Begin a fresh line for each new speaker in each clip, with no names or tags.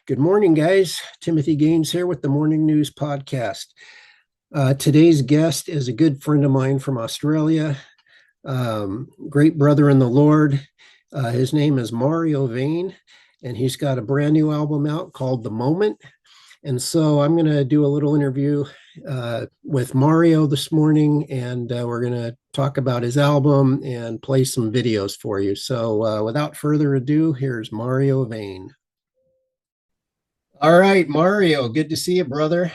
Good morning, guys. Timothy.Gaines here with the Morning News Podcast. Today's guest is a good friend of mine from Australia, great brother in the Lord. His name is Mario Vayne, and he's got a brand new album out called The Moment. And so I'm going to do a little interview with Mario this morning, and we're going to talk about his album and play some videos for you. So without further ado, here's Mario Vayne. All right, Mario, good to see you, brother.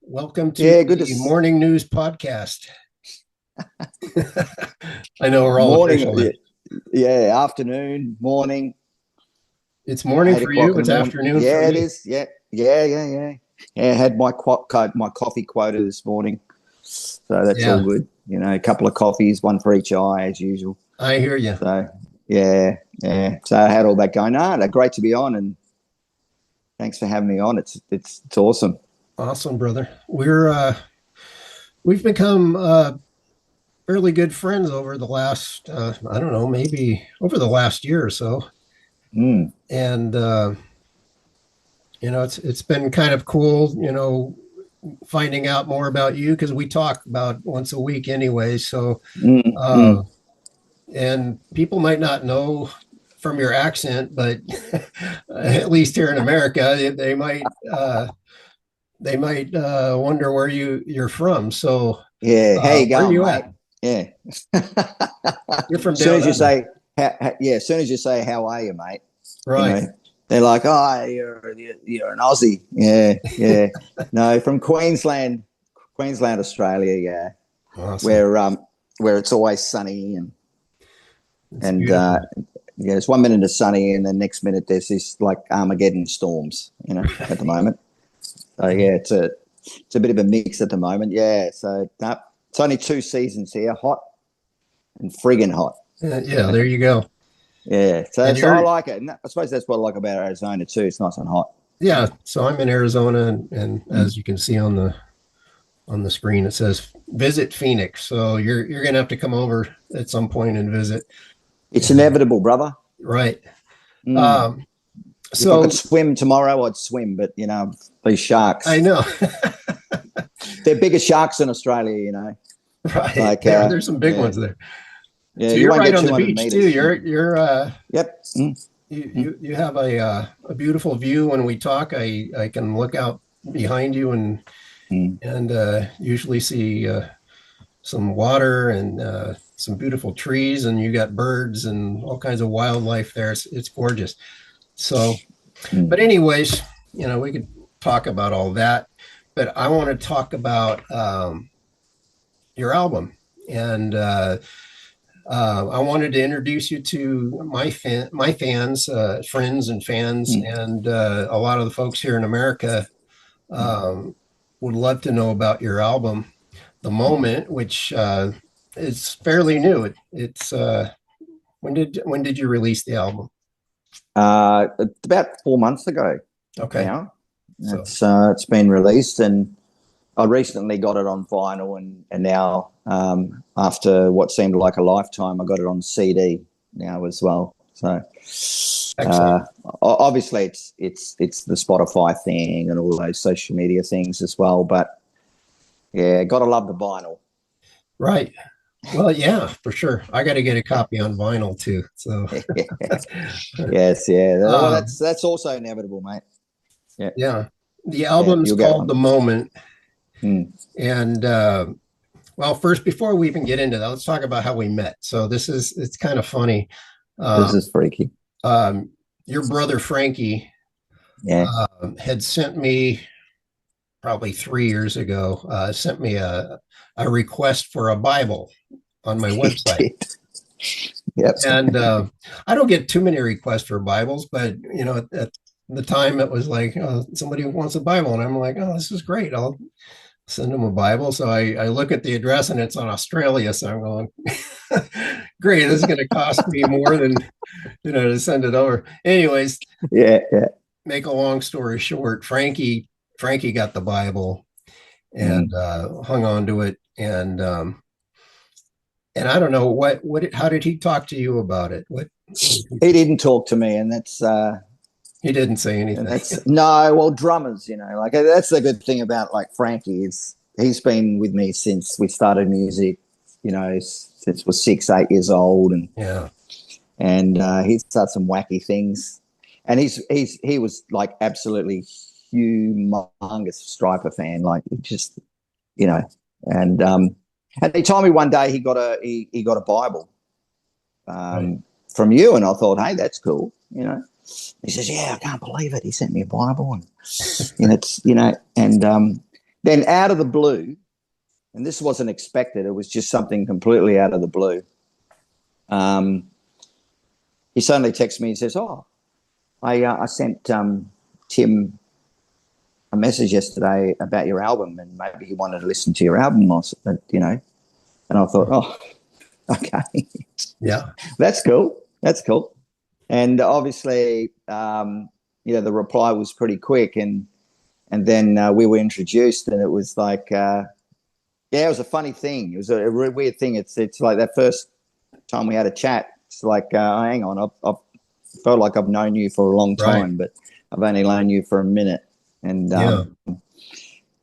Welcome to the Morning News Podcast. I know we're all
morning. Yeah, afternoon, morning.
It's morning for you. It's afternoon.
Yeah,
for me.
It is. Yeah. Yeah. I had my coffee quota this morning, so that's all good. You know, a couple of coffees, one for each eye, as usual.
I hear you.
So yeah. So I had all that going. They're great to be on, and thanks for having me on. It's awesome.
Awesome, brother. We've become fairly good friends over the last I don't know, maybe over the last year or so. And it's been kind of cool, finding out more about you, because we talk about once a week anyway. So and people might not know from your accent, but at least here in America, they might wonder where you're from. So
how you going, mate?
At?
Yeah,
you're from.
As soon as you say, as soon as you say, how are you, mate?
Right.
They're like, oh, you're an Aussie. Yeah. No, from Queensland, Australia. Yeah, awesome. Where it's always sunny and it's 1 minute it's sunny and the next minute there's this like Armageddon storms. At the moment. So yeah, it's a bit of a mix at the moment. Yeah, so it's only 2 seasons here: hot and friggin' hot.
Yeah, there you go.
Yeah, so I like it. And I suppose that's what I like about Arizona too. It's nice and hot.
Yeah, so I'm in Arizona, and as you can see on the screen, it says visit Phoenix. So you're gonna have to come over at some point and visit.
It's inevitable, brother.
Right.
So if I could swim tomorrow, I'd swim. But these sharks.
I know.
They're bigger sharks in Australia.
Right. Like, there's some big ones there.
Yeah,
so you're right on the beach meters. Too. You're
yep.
You have a beautiful view. When we talk, I can look out behind you and usually see some water and some beautiful trees, and you got birds and all kinds of wildlife there. It's gorgeous. So, but anyways, we could talk about all that, but I want to talk about your album. And I wanted to introduce you to my fans, friends and fans, and a lot of the folks here in America would love to know about your album, The Moment, which is fairly new. It's when did you release the album?
About 4 months ago.
Okay.
Now it's been released, and I recently got it on vinyl, and now after what seemed like a lifetime, I got it on CD now as well. So obviously it's the Spotify thing and all those social media things as well, but yeah, gotta love the vinyl.
Right. Well, yeah, for sure. I got to get a copy on vinyl too. So
yes, yeah. Well, that's also inevitable, mate.
Yeah. The album's called The Moment. And well, first, before we even get into that, let's talk about how we met. So it's kind of funny.
This is freaky.
Your brother Frankie had sent me probably 3 years ago, sent me a request for a Bible on my website.
Yep.
And I don't get too many requests for Bibles, but at the time it was like, somebody wants a Bible, and I'm like, oh, this is great. I'll send them a Bible. So I look at the address and it's on Australia. So I'm going, great. This is going to cost me more than, to send it over. Anyways.
Yeah.
Make a long story short, Frankie got the Bible and hung on to it. And I don't know how did he talk to you about it?
He didn't talk to me. And that's
He didn't say
And
anything.
that's no, well, drummers, like that's the good thing about like Frankie is he's been with me since we started music, since we're 6, 8 years old, and
Yeah.
he's done some wacky things, and he was like absolutely humongous Striper fan, like just you know, and he told me one day he got a Bible
Right.
from you, and I thought, hey, that's cool. He says, yeah, I can't believe it. He sent me a Bible, and then out of the blue, and this wasn't expected. It was just something completely out of the blue. Um, he suddenly texts me and says, "Oh, I sent Tim a message yesterday about your album, and maybe he wanted to listen to your album, or." And I thought, "Oh, okay,
Yeah.
that's cool. That's cool." And obviously, the reply was pretty quick, and then we were introduced, and it was like, it was a funny thing. It was a weird thing. It's like that first time we had a chat. It's like, hang on, I've felt like I've known you for a long
Right.
time, but I've only known you for a minute, and
Yeah.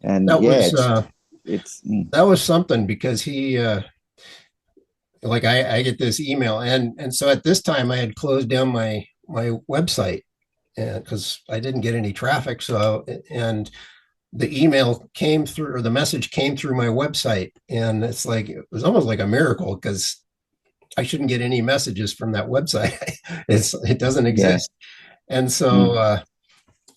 That
yeah,
was
it's
that was something because he like I get this email and so at this time I had closed down my website and because I didn't get any traffic. So and the email came through or the message came through my website and it's like it was almost like a miracle because I shouldn't get any messages from that website. It doesn't
yeah,
exist. And so
mm,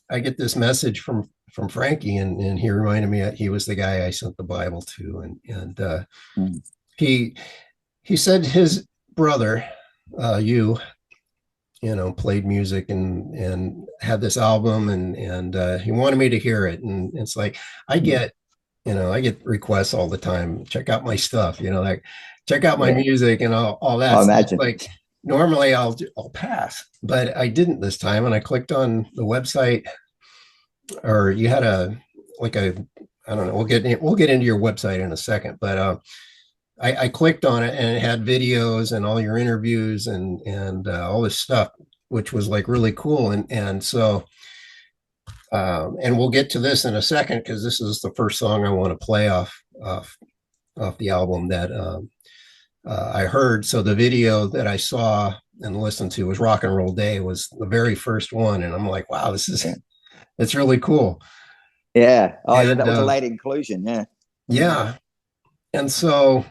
I get this message from Frankie, and he reminded me that he was the guy I sent the Bible to, and
mm,
he he said his brother, you played music and had this album, and he wanted me to hear it, and it's like I
mm.
get I get requests all the time. Check out my stuff, like check out my
Yeah,
music and all
I
that stuff.
imagine.
Like normally I'll pass, but I didn't this time, and I clicked on the website or you had a like a I don't know. We'll get into your website in a second, but I clicked on it and it had videos and all your interviews and all this stuff, which was like really cool. And so and we'll get to this in a second because this is the first song I want to play off the album that I heard. So the video that I saw and listened to was "Rock and Roll Day" was the very first one, and I'm like, wow, this is
Yeah,
it's really cool.
yeah. Oh, yeah.
And
That was a late inclusion. Yeah,
yeah, and so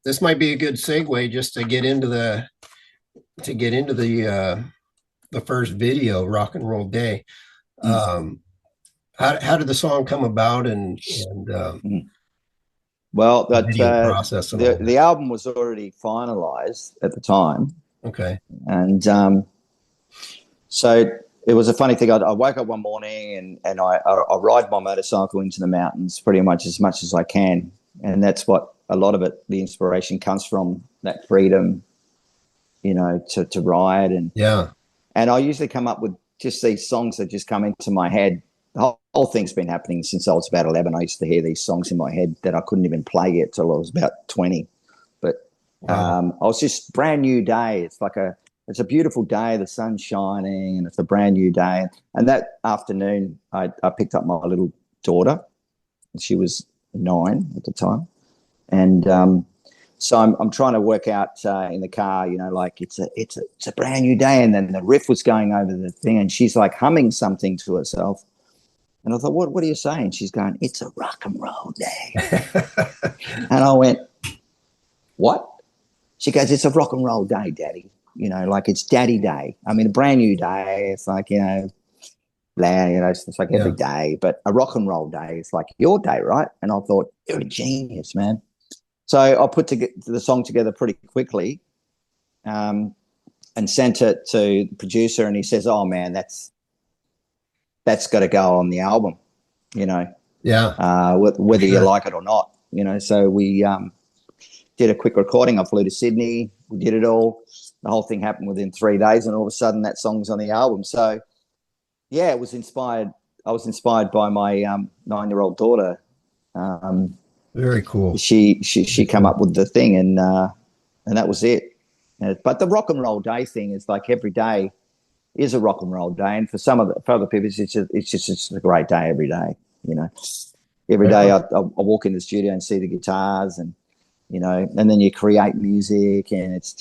this might be a good segue just to get into the first video, "Rock and Roll Day."
mm,
Um, how did the song come about and
mm. Well,
the
that
video process and
the
all that?
the album was already finalized at the time,
Okay.
and so it was a funny thing. I woke up one morning and I ride my motorcycle into the mountains pretty much as I can, and that's what a lot of it. The inspiration comes from that freedom, to ride
Yeah.
and I usually come up with just these songs that just come into my head. The whole thing's been happening since I was about 11. I used to hear these songs in my head that I couldn't even play yet till I was about 20. But
Wow.
I was just brand new day. It's a beautiful day. The sun's shining, and it's a brand new day. And that afternoon, I picked up my little daughter. She was 9 at the time, and so I'm trying to work out in the car, like it's a brand new day, and then the riff was going over the thing, and she's like humming something to herself, and I thought, what are you saying? She's going, it's a rock and roll day, and I went, what? She goes, it's a rock and roll day, Daddy. Like it's Daddy Day. I mean, a brand new day. It's like blah, it's like every
Yeah.
day, but a rock and roll day is like your day, right? And I thought, you're a genius, man. So I put the song together pretty quickly, and sent it to the producer, and he says, "Oh man, that's got to go on the album," you know,
Yeah. For
whether you
sure.
like it or not, So we did a quick recording. I flew to Sydney. We did it all. The whole thing happened within 3 days, and all of a sudden, that song's on the album. So yeah, it was inspired. I was inspired by my 9-year-old daughter. Um,
Very cool.
she
Very
come
cool.
up with the thing, and that was it. But the rock and roll day thing is like every day is a rock and roll day, and for other people, it's just a great day every day. You know, every
Right
day
on.
I walk in the studio and see the guitars, and and then you create music, and it's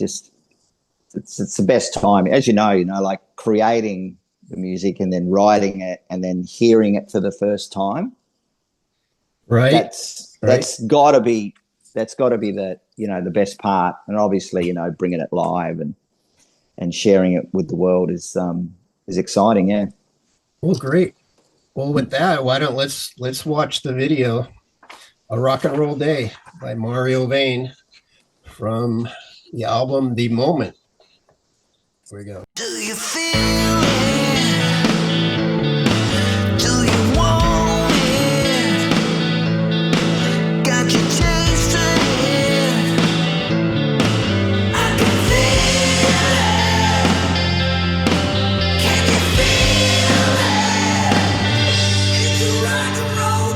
the best time, as like creating the music and then writing it and then hearing it for the first time.
Right.
That's
Right.
that's got to be the best part, and obviously bringing it live and sharing it with the world is exciting. Yeah.
Well, great. Well, with that, why don't let's watch the video, "A Rock and Roll Day" by Mario Vayne from the album The Moment. Here we go. Do you feel it? Do you want it? Got you tasting it? I can feel it. Can you feel it? It's a rock and roll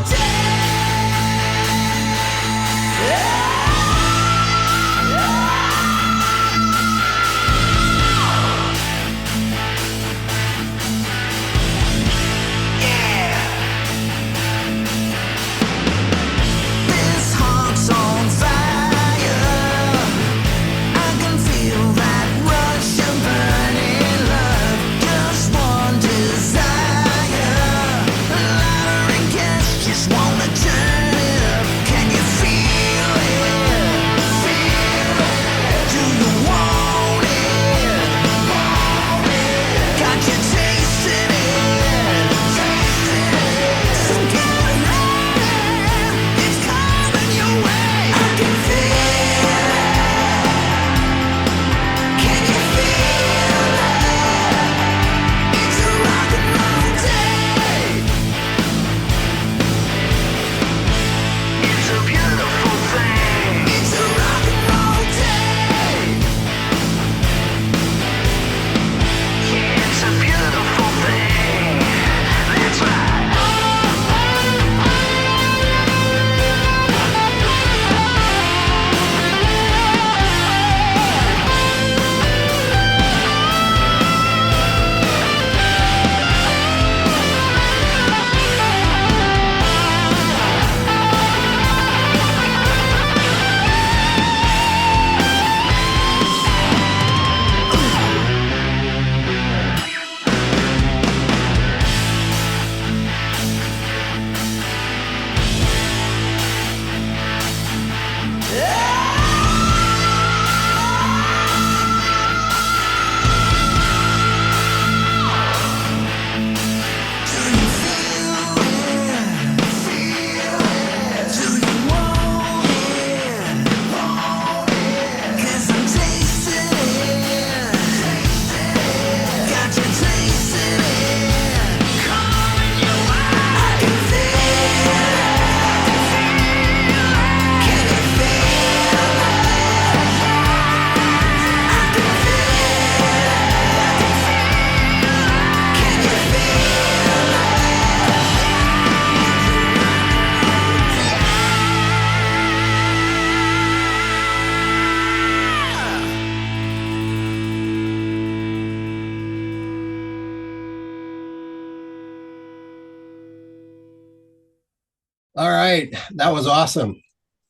All right, that was awesome.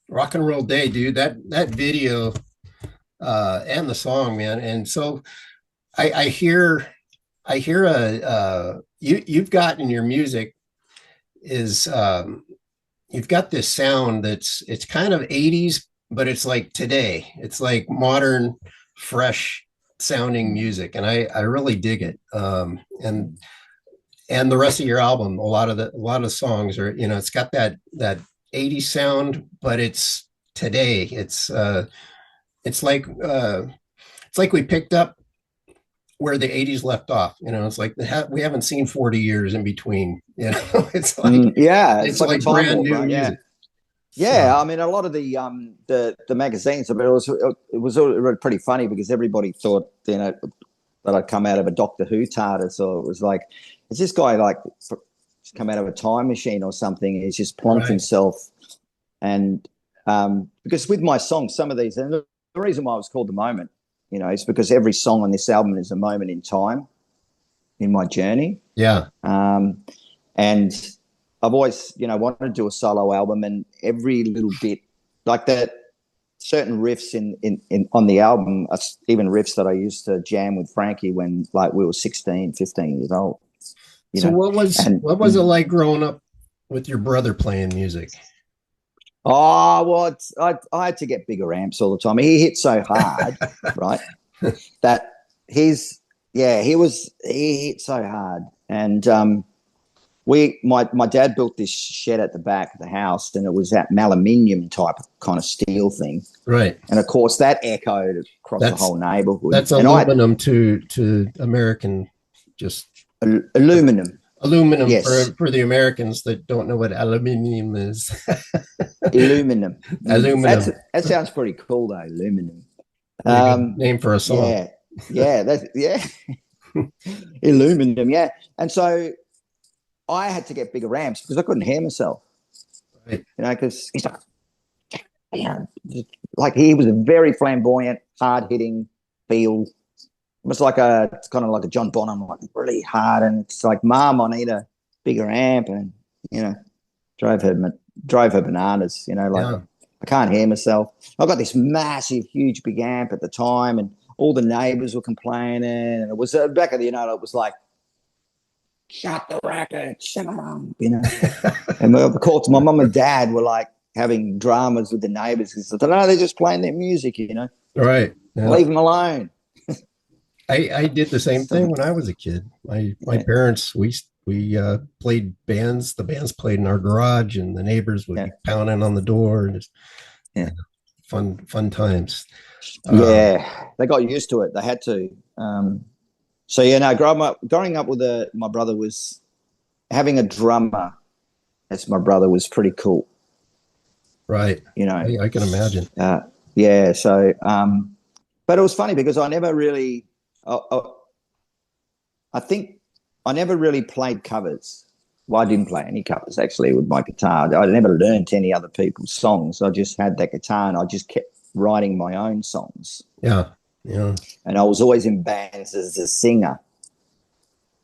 Rock and Roll Day, dude. That video and the song, man. And so I hear you've got in your music is you've got this sound it's kind of 80s, but it's like today. It's like modern, fresh sounding music, and I really dig it. And the rest of your album, a lot of songs are, it's got that 80s sound, but it's today. It's like it's like we picked up where the 80s left off. It's like we haven't seen 40 years in between. It's like
Yeah, it's
it's
like a
like
time
brand
warp,
new
right? Yeah.
music.
Yeah,
So
I mean, a lot of the magazines. I mean, it was pretty funny because everybody thought that I'd come out of a Doctor Who TARDIS, or it was like, is this guy like come out of a time machine or something? He's just plonked
right.
himself, and because with my songs, some of these, and the reason why it was called The Moment, is because every song on this album is a moment in time. in my journey.
Yeah.
And I've always, wanted to do a solo album, and every little bit, like that, certain riffs in on the album, even riffs that I used to jam with Frankie when like we were 16, 15 years old.
So
And
what was it like growing up with your brother playing music?
oh well, I had to get bigger amps all the time. He hit so hard, right? That he hit so hard, and my dad built this shed at the back of the house, and it was that aluminium type kind of steel thing,
Right.
and of course that echoed across the
That's
whole neighborhood.
that's
And
aluminum to American, just
aluminum,
aluminum
yes,
for the Americans that don't know what aluminum is.
aluminum.
Aluminum.
That sounds pretty cool though, aluminum.
There you go. Name for a song.
Yeah, yeah, aluminum, yeah. And so I had to get bigger amps because I couldn't hear myself,
Right.
because he's yeah, like he was a very flamboyant, hard hitting feel. It was like it's kind of like a John Bonham, like really hard. And it's like, Mom, I need a bigger amp, and you know, drove her bananas. Like
Yeah.
I can't hear myself. I got this massive, huge, big amp at the time, and all the neighbours were complaining. And it was back at it was like, shut the racket, shut them, And of course, my mum and dad were like having dramas with the neighbours because no, they're just playing their music.
Right. Yeah.
Leave them alone.
I did the same thing
So,
when I was a kid. My
yeah,
parents, we played bands. The bands played in our garage, and the neighbors would
yeah,
be pounding on the door, and just
yeah.
fun times. Um,
Yeah, they got used to it. They had to. So yeah, no, growing up with my brother was having a drummer as my brother was pretty cool.
right.
You know,
I can imagine.
yeah. So, but it was funny because I never really, I think I never really played covers. Well, I didn't play any covers actually with my guitar. I never learned any other people's songs. I just had that guitar and I just kept writing my own songs.
Yeah. Yeah.
And I was always in bands as a singer.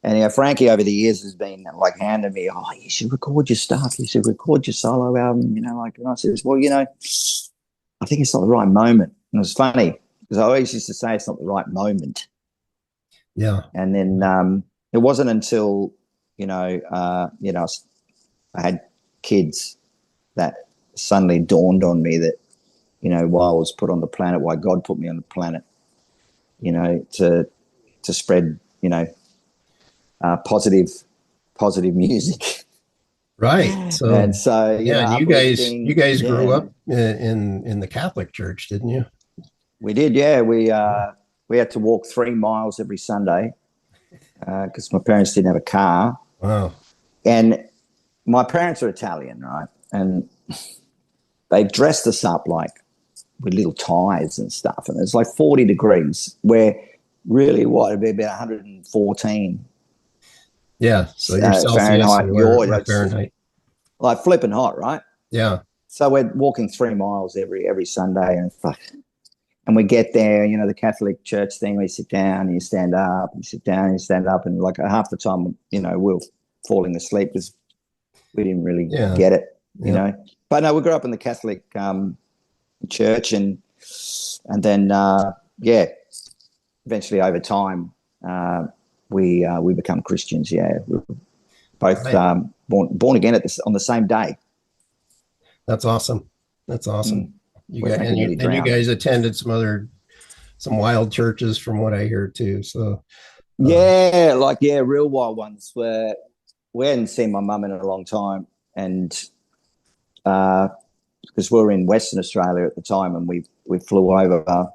And Frankie over the years has been like handing me, oh, you should record your stuff. You should record your solo album. And I says, well, I think it's not the right moment. And it was funny because I always used to say it's not the right moment.
Yeah.
And then it wasn't until I had kids that suddenly dawned on me that why I was put on the planet, why God put me on the planet, to spread positive music.
Right. So
And so
yeah, and you
uplifting.
guys grew
Yeah,
up in the Catholic Church, didn't you?
we did. Yeah, we had to walk 3 miles every Sunday because my parents didn't have a car.
Wow.
And my parents are Italian, right? And they dressed us up like with little ties and stuff. And it's like 40 degrees, where really it'd be about 114
Yeah. So you're Celsius
Fahrenheit.
and we're
You're
Fahrenheit.
like flipping hot, right?
Yeah.
So we're walking 3 miles every Sunday, and we get there. The Catholic Church thing. We sit down, and you stand up, and you sit down, and you stand up, and like half the time, we're falling asleep because we didn't really get it, But no, we grew up in the Catholic church, and then eventually over time we become Christians. Yeah, we were both
Right.
born again on the same day.
That's awesome. That's awesome. You
Where
got
Frankie nearly
and you
drowned.
guys attended some wild churches from what I hear too. So
Yeah, real wild ones where we hadn't seen my mum in a long time, and because we were in Western Australia at the time, and we flew over,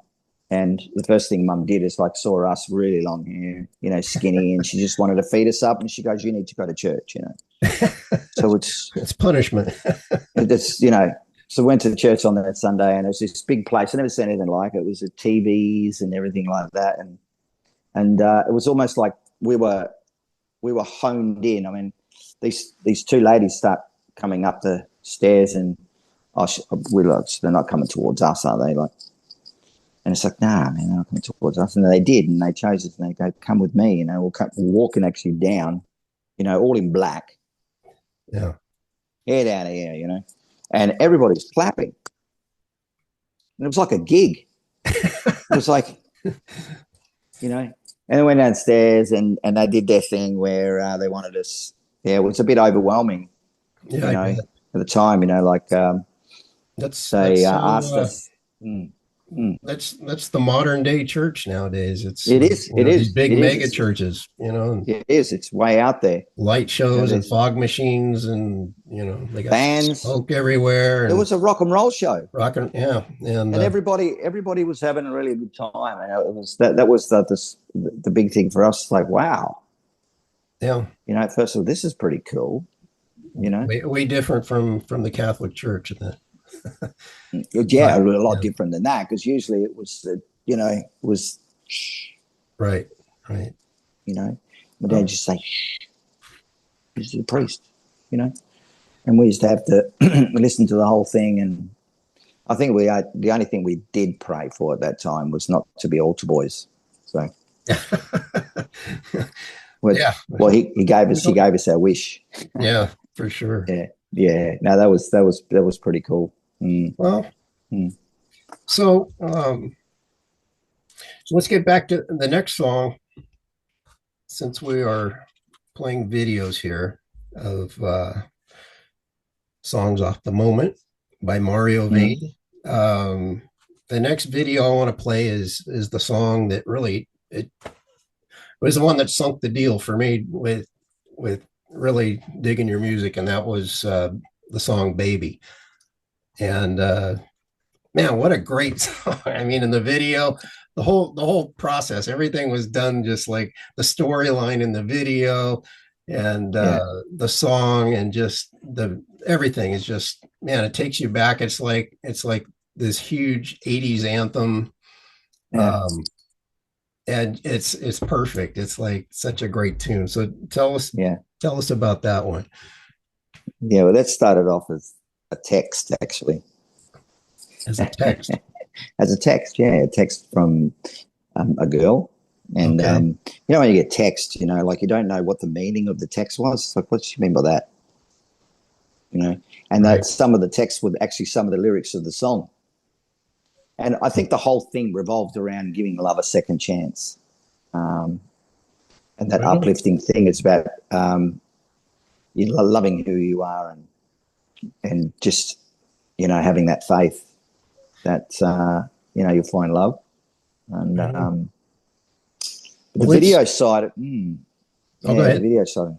and the first thing Mum did is like saw us really long hair, skinny, and she just wanted to feed us up, and she goes, "You need to go to church." So
it's punishment.
it's. So went to the church on that Sunday, and it was this big place. I never seen anything like it. It was the TVs and everything like that, and it was almost like we were honed in. I mean, these two ladies start coming up the stairs, and they're not coming towards us, are they? Like, And it's like, nah, man, they're not coming towards us. And they did, and they chose us, and they go, come with me. We're walking actually down, all in black.
Yeah.
Head out of here, and everybody's clapping. And it was like a gig. It was like, and they went downstairs and they did their thing where they wanted us. Yeah, it was a bit overwhelming,
Yeah, I bet.
at the time, like
That's
they asked
so
us. Mm, mm.
that's the modern day church nowadays. It's
It is. It
these
is.
big
It is.
mega churches,
It is. It's way out there.
light shows and
There's
fog machines, and they got
bands.
smoke everywhere
There
and
was a rock and roll show,
rock and yeah, and
and everybody was having a really good time. And it was that was the big thing for us. Like, wow,
yeah,
first of all, this is pretty cool.
way different from the Catholic Church.
Yeah,
But
a lot
yeah,
different than that, because usually it was, it was,
right, right.
my dad
Oh,
just say, shh, this is the priest, and we used to have to listen to the whole thing. And I think the only thing we did pray for at that time was not to be altar boys. So, well,
yeah,
well he gave us our wish.
yeah, for sure.
Yeah, yeah. No, that was pretty cool. Mm,
Well,
mm,
so let's get back to the next song, since we are playing videos here of songs off the moment by Mario
mm,
Vayne. Um, the next video I want to play is the song that really it was the one that sunk the deal for me with really digging your music, and that was the song "Baby." And man, what a great song! I mean, in the video, the whole process, everything was done just like the storyline in the video, and
yeah,
the song, and just the everything is just, man, it takes you back. It's like this huge '80s anthem,
yeah,
um, and it's perfect. It's like such a great tune. So
yeah,
tell us about that one
yeah. Well, that started off as a text, actually.
as a text.
As a text, yeah, a text from a girl. And
Okay,
when you get text, like you don't know what the meaning of the text was. It's like, what does she mean by that? And
right.
that some of the text were actually some of the lyrics of the song. And I think the whole thing revolved around giving love a second chance, um, and that
Right on.
uplifting thing. It's about you loving who you are, and just having that faith that you'll find love. And
Right on.
the
Well, it's
video side,
oh, go
yeah, the
ahead.
video side,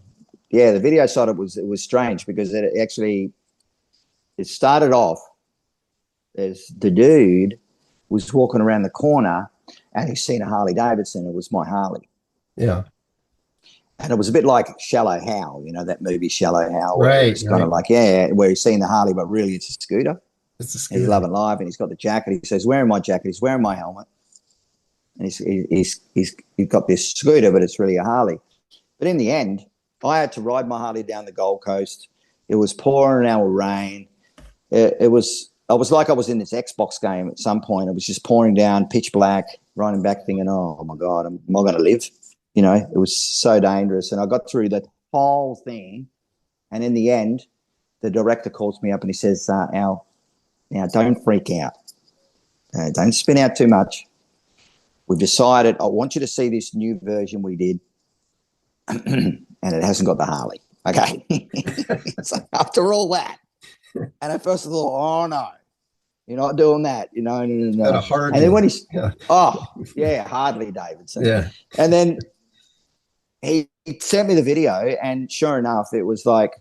yeah, the video side, it was strange, because it started off as the dude was walking around the corner and he's seen a Harley Davidson. It was my Harley.
Yeah.
And it was a bit like Shallow Hal, that movie Shallow Hal, where
Right,
it's kind
right.
of like, yeah, where he's seen the Harley, but really it's a scooter.
It's a
And he's
scooter.
loving life, and he's got the jacket. He says, wearing my jacket, he's wearing my helmet. And he's got this scooter, but it's really a Harley. But in the end, I had to ride my Harley down the Gold Coast. It was pouring out with rain. I was like I was in this Xbox game at some point. It was just pouring down, pitch black, riding back thinking, oh my God, am I going to live? It was so dangerous. And I got through that whole thing. And in the end, the director calls me up and he says, Al, now don't freak out. Don't spin out too much. We've decided, I want you to see this new version we did. And it hasn't got the Harley. Okay. So after all that, and at first I thought, oh no, you're not doing that,
Got a
And then
hardly.
when he's,
Yeah.
oh yeah, Hardly Davidson.
Yeah.
And then he sent me the video, and sure enough, it was like,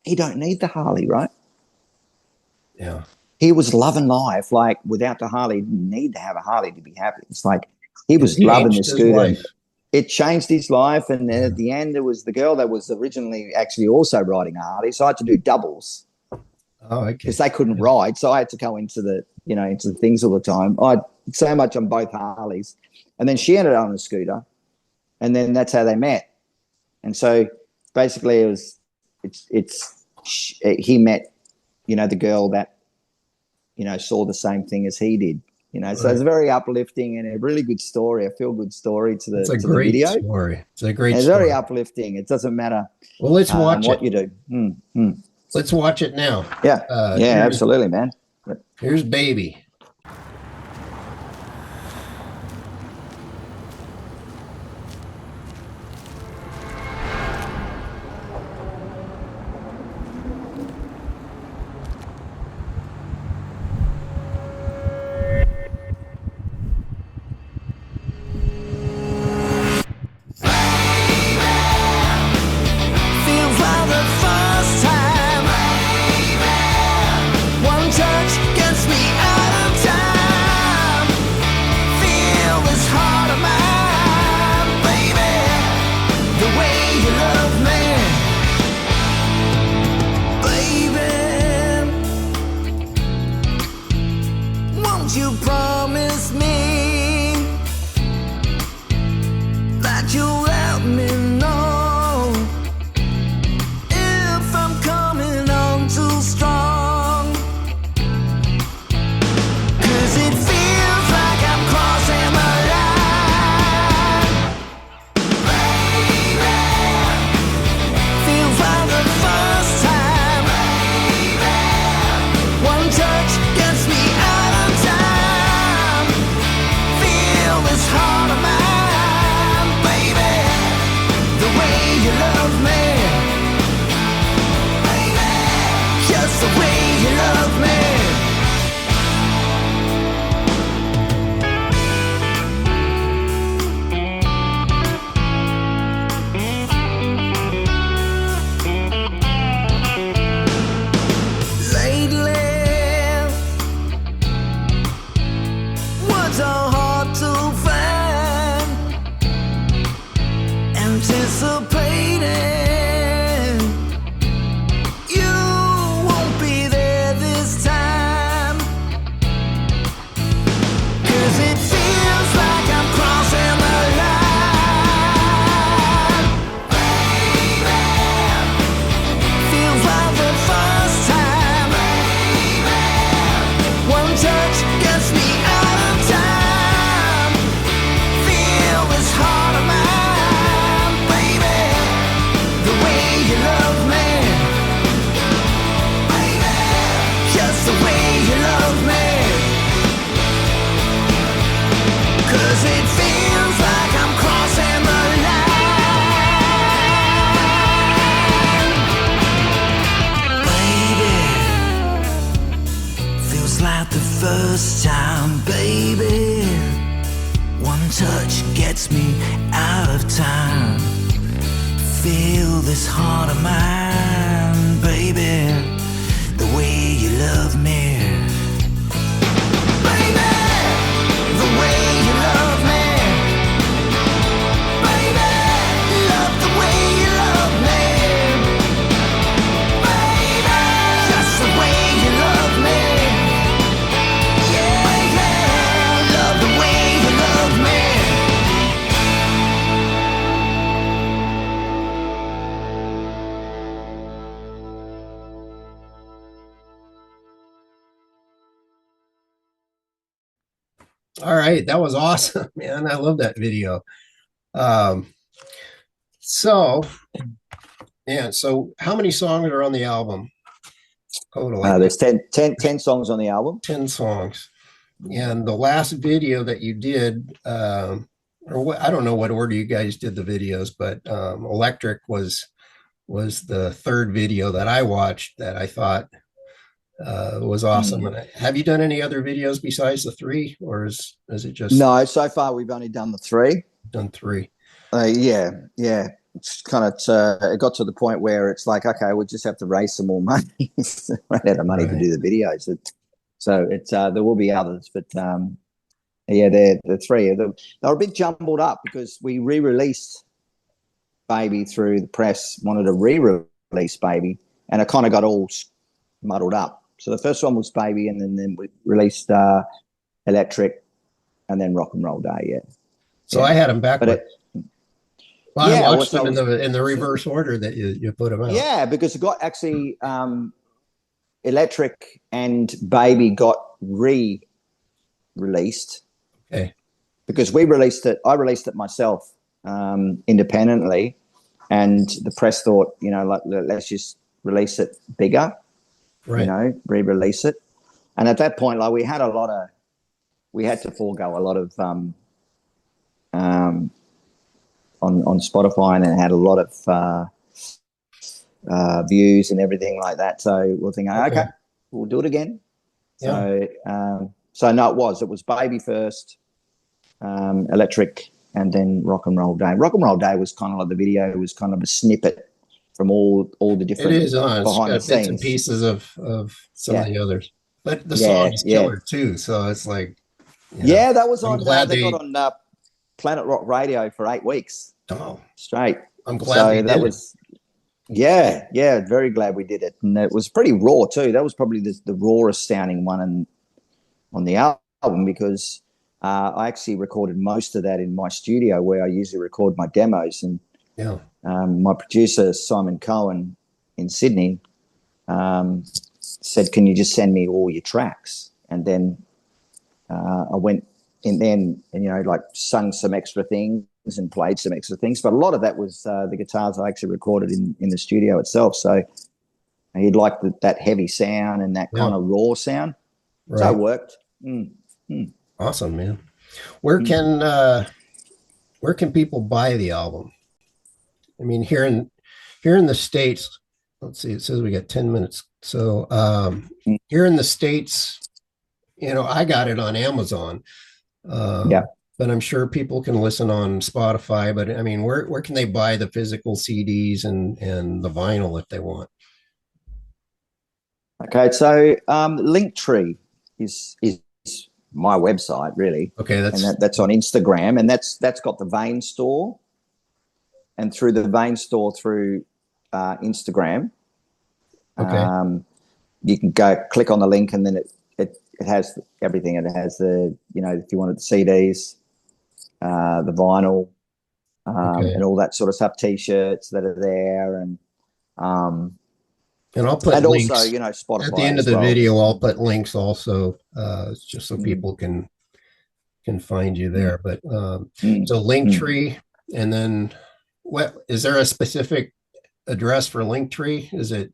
he don't need the Harley, right?
Yeah.
He was loving life. Like, without the Harley, he didn't need to have a Harley to be happy. It's like he
It
was loving the
changed his
scooter.
life.
It changed his life. And then
Yeah.
at the end, it was the girl that was originally actually also riding a Harley. So I had to do doubles,
Oh,
because
okay.
they couldn't
Yeah.
ride. So I had to go into the things all the time. I had so much on both Harleys. And then she ended up on a scooter. And then that's how they met. And so basically he met, the girl that, saw the same thing as he did. So it's very uplifting and a really good story, a feel good story to
It's a
the
great
video.
story. It's a great
And it's
story.
very uplifting. It doesn't matter
Well, let's watch
what
it.
you do.
Let's watch it now.
Yeah, absolutely, man.
Here's Baby.
You promise me that you'll let me know if I'm coming on too strong. 'Cause it feels like I'm crossing the line. Baby, feels like the first time. Baby, one touch gets me out of time. Feel this heart of mine, baby, the way you love me, baby, just the way you love me. Lately, words are hard to find. Anticipating you won't be there this time. 'Cause it feels like I'm crossing the line. Baby, feels like the first time. Baby, one touch gets me out of time. Feel this heart of mine, baby, the way you love me, baby, just the way you love me. 'Cause it feels like I'm crossing the line. Baby, feels like the first time, baby. One touch gets me out of time. Feel this heart of mine, baby, the way you love me. Baby, the way you love me. Baby, love the way you love me. Baby, just the way you love me. Yeah, yeah, love the way you love me.
All right, that was awesome, man. I love that video. Um, so so how many songs are on the album total?
There's 10 songs on the album.
10 songs. And the last video that you did, or what, I don't know what order you guys did the videos, but Electric was the third video that I watched that I thought was awesome. And have you done any other videos besides the three, or is it just
No, so far we've only done the three.
done three?
Yeah. It's kind of it got to the point where it's like, okay, we'll just have to raise some more money. Run out of money to do the videos. So it's there will be others, but yeah, they're three. They were a bit jumbled up because we re-released Baby through the press, wanted to re-release Baby, and it kind of got all muddled up. So the first one was Baby, and then we released Electric, and then Rock and Roll Day. Yeah.
So I had them backwards. Well,
yeah,
I watched them in the reverse order that you put them out.
Yeah, because it got actually Electric and Baby got released.
Okay.
Because I released it myself independently, and the press thought, like, let's just release it bigger,
Right.
re-release it. And at that point, like, we had to forego a lot of on Spotify, and it had a lot of views and everything like that. So we're thinking, okay, we'll do it again.
Yeah.
So no, it was Baby first, Electric, and then Rock and Roll Day. Rock and Roll Day was kind of like, the video was kind of a snippet from all the
It
different
is on. It's
behind the
got bits and
scenes.
pieces of some of
Yeah,
the others, but the song
yeah,
is
yeah,
killer too. So it's like,
yeah. That was
I'm
on.
glad
They got on Planet Rock Radio for 8 weeks
oh,
straight.
I'm glad they
So that
did it.
was, yeah, yeah. Very glad we did it, and it was pretty raw too. That was probably the rawest sounding one on the album, because I actually recorded most of that in my studio, where I usually record my demos. And
Yeah.
my producer, Simon Cohen in Sydney, said, "Can you just send me all your tracks?" And then I went in then and, like, sung some extra things and played some extra things. But a lot of that was the guitars I actually recorded in the studio itself. So he'd like that heavy sound and that kind
Yeah.
of raw sound. So it
Right.
worked.
Awesome, man. Where can people buy the album? I mean, here in the States, let's see, it says we got 10 minutes. So here in the States, I got it on Amazon.
Yeah.
But I'm sure people can listen on Spotify. But I mean, where can they buy the physical CDs and the vinyl if they want?
Okay. So Linktree is my website, really,
Okay,
and
that's
that's on Instagram, and that's got the Vayne store, and through the Vayne store through Instagram,
okay.
you can go click on the link, and then it has everything. It has if you wanted the CDs, the vinyl,
Okay.
and all that sort of stuff, T-shirts that are there, um,
And I'll put
and also
links at the
Spotify
end of
as
the
well.
video. I'll put links also, just so
Mm,
people can find you
mm,
there. But
mm,
so
mm.
Linktree, and then what is there a specific address for Linktree? Is it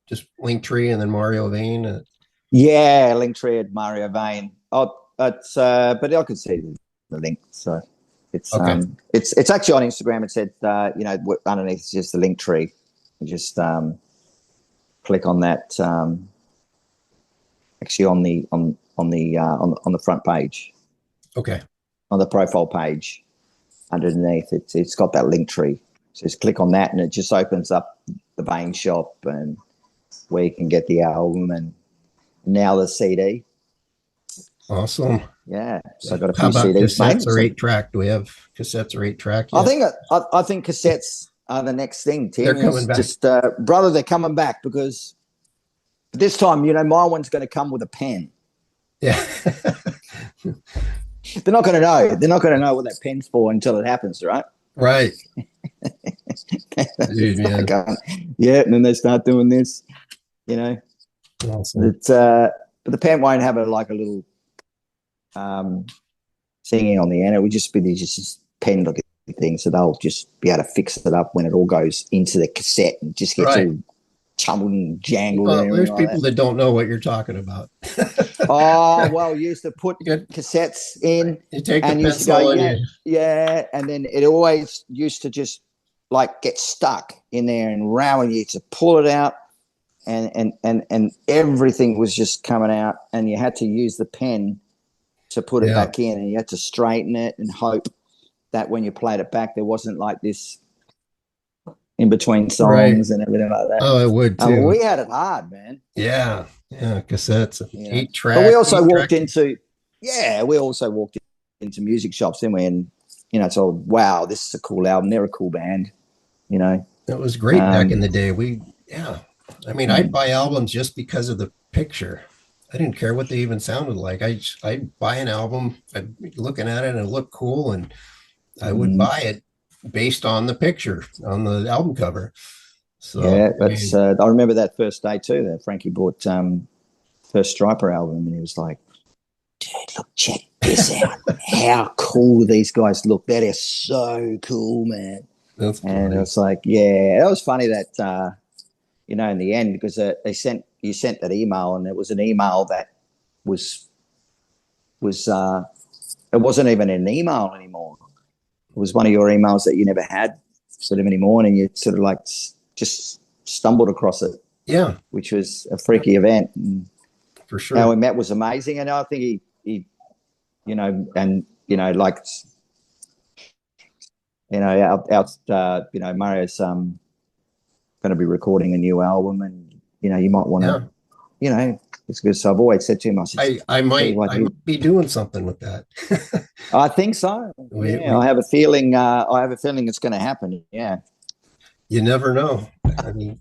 just Linktree and then Mario Vayne?
Yeah, Linktree at Mario Vayne. Oh, it's but I could see the link. So
Okay.
it's actually on Instagram. It said underneath it's just the Linktree. You just click on that. Actually, on the front page,
Okay.
on the profile page, underneath it's got that Linktree. So just click on that, and it just opens up the Vayne shop, and where you can get the album and now the CD.
Awesome.
Yeah, so I got a
How
few
about
CDs, mate.
cassettes or 8-track? Do we have cassettes or 8-track
I
yet?
think I think cassettes are the next thing,
They're
Tim.
coming
Is
back.
just brother, they're coming back, because this time, my one's going to come with a pen.
Yeah.
They're not going to know. They're not going to know what that pen's for until it happens, right?
Right. Dude, man.
Yeah, and then they start doing this.
Awesome.
It's but the pen won't have a little singing on the end. It would just be just pen looking thing, so they'll just be able to fix it up when it all goes into the cassette and just gets
Right.
all tumbled and jangled and
Well,
everything
there's
like
people
that.
that don't know what you're talking about.
Oh, well, you used to put
You
cassettes in
take the
and used to go,
pencil and
yeah,
you,
yeah. And then it always used to just get stuck in there and row, and you had to pull it out, and everything was just coming out, and you had to use the pen to put it
yeah.
back in, and you had to straighten it and hope that when you played it back, there wasn't this in between
Right.
songs and everything like that.
Oh, it would too.
We had it hard, man.
Yeah. Yeah. Cassettes, eight
But we
track,
also
eight track.
we also walked into music shops, didn't we? And so, wow, this is a cool album. They're a cool band.
That was great back in the day. Yeah. I mean, I'd buy albums just because of the picture. I didn't care what they even sounded like. I'd buy an album, I'd be looking at it and it looked cool, and I would buy it based on the picture on the album cover. So
yeah, that's. I remember that first day too. That Frankie bought first Striper album, and he was like, look, check this out. How cool these guys look. That is so cool, man.
That's funny.
And it was like, yeah, it was funny that, you know, in the end, because you sent that email, and it was an email that was it wasn't even an email anymore. It was one of your emails that you never had sort of anymore, and you sort of like just stumbled across it.
Yeah.
Which was a freaky event. And
for sure.
How we met was amazing. And I think he you know, and, you know, like, you know, you know, Mario's going to be recording a new album, and, you know, you might want to, you know, it's because I've always said to him,
I might be doing something with that.
I think so. I have a feeling. It's going to happen. Yeah.
You never know. I mean,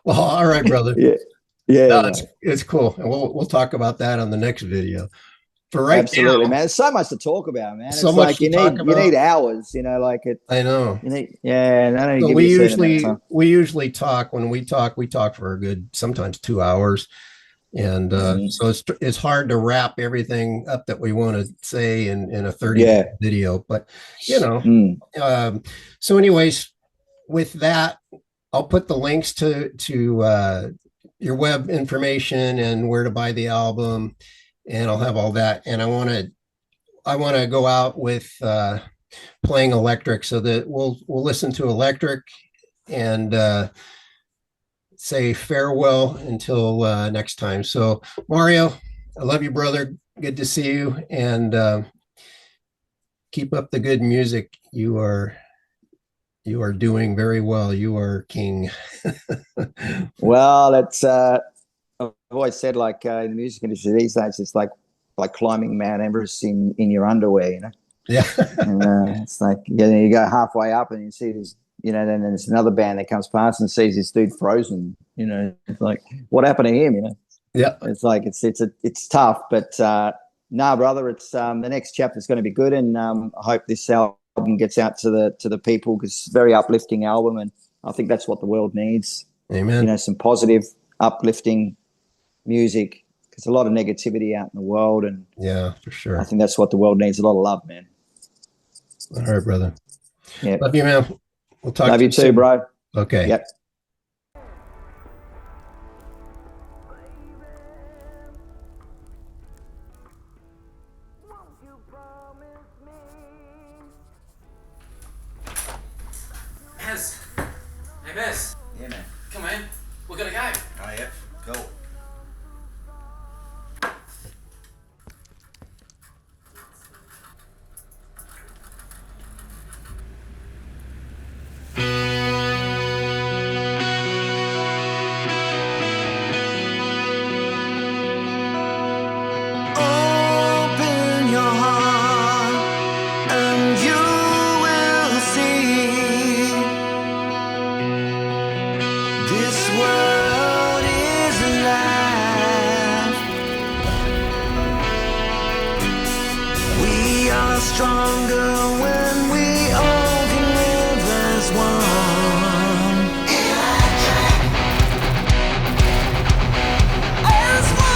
well, all right, brother.
Yeah.
No, it's cool, and we'll talk about that on the next video. For right
absolutely,
now,
man. There's so much to talk about, man.
So
it's
much
like
you
need hours, you know. Like it.
I know.
You need, and I don't
so
give
we
you
usually talk. When we talk for a good sometimes 2 hours, and so it's hard to wrap everything up that we want to say in a 30-minute video. But you know, so anyways, with that, I'll put the links to your web information and where to buy the album, and I'll have all that. And I want to go out with playing Electric, so that we'll listen to Electric and say farewell until next time. So Mario, I love you, brother. Good to see you, and keep up the good music. You are doing very well. You are king.
Well, it's I've always said, like, in the music industry these days, it's like climbing Mount Everest in your underwear, you know.
Yeah.
And, it's like, you go halfway up and you see this, you know, then there's another band that comes past and sees this dude frozen, you know. It's like, what happened to him, you know?
Yeah.
It's like it's tough, but no, brother, it's the next chapter is going to be good, and I hope this album gets out to the people, because it's a very uplifting album, and I think that's what the world needs.
Amen.
You know, some positive, uplifting music, because a lot of negativity out in the world, and
yeah, for sure,
I think that's what the world needs, a lot of love, man.
All right, brother.
Yeah,
love you, man. We'll talk.
Love you too, bro.
Okay.
Yep.
Bez. Hey, Bez.
Yeah, man.
Come on. We're gonna go.
Oh, yeah. Go.
Open your heart and you will see this world is alive. We are stronger when we all can live as one. As one.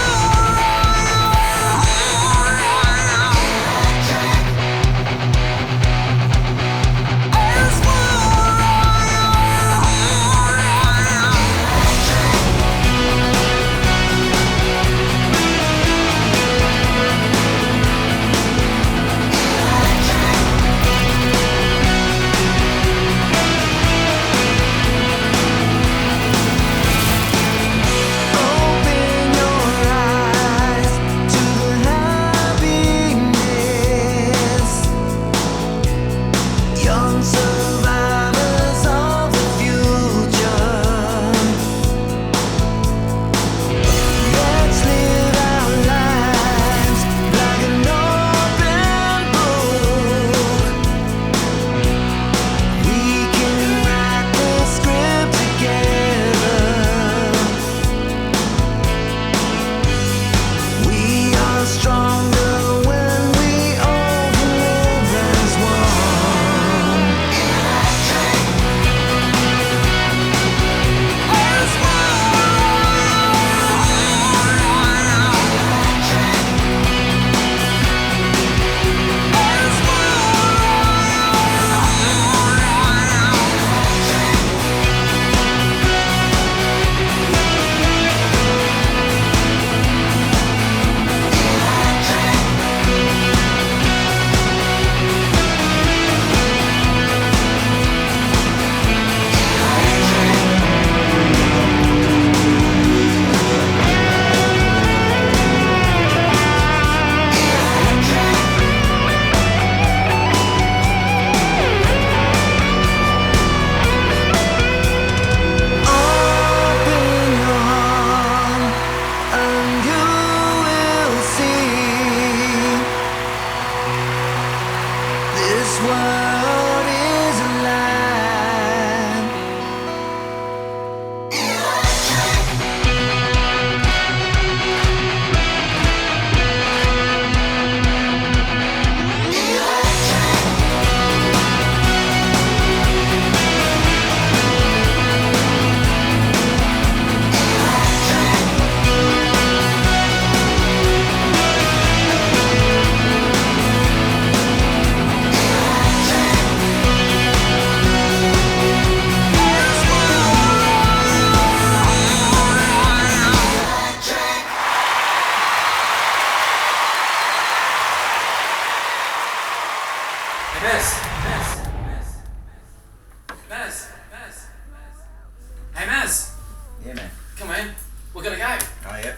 Maz. Hey, Maz.
Yeah, man.
Come on. We're gonna go.
Oh, yep.